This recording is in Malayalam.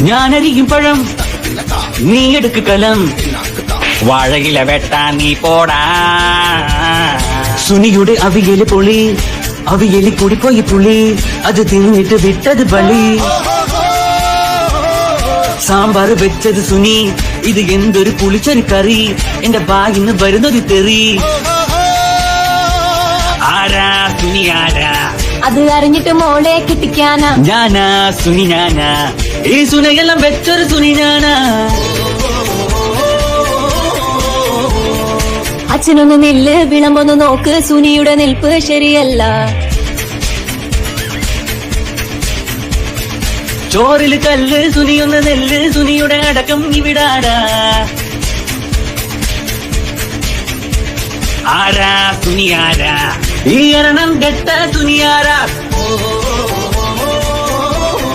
ഞാനരിക്കും പഴം, നീ എടുക്ക് കലം, വാഴയില വെട്ടാ നീ പോടാ. സുനിയുടെ അവിയല് പൊളി, അവിയലി കൂടിപ്പോയി പുളി, അത് തിന്നിട്ട് വിട്ടത് ബലി. സാമ്പാർ വെച്ചത് സുനി, ഇത് എന്തൊരു പുളിച്ചൊരു കറി, എന്റെ ബാഗിന്ന് വരുന്നൊരു തെറി. ആരാ സുനി ആരാ? അത് അറിഞ്ഞിട്ട് മോളെ കിട്ടിക്കാനാ. ഞാനാ സുനി ഞാനാ, ഈ സുനയെല്ലാം വെച്ചൊരു സുനി ഞാനാ. അച്ഛനൊന്ന് നെല്ല് വിളമ്പൊന്ന് നോക്ക്, സുനിയുടെ നിൽപ്പ് ശരിയല്ല. ചോറില് കല്ല്, സുനിയൊന്ന് നെല്ല്, സുനിയുടെ അടക്കം ഇവിടാടാ. ആരാ സുനി ആരാ? ഈ എരണം കെട്ട സുനിയാരാ?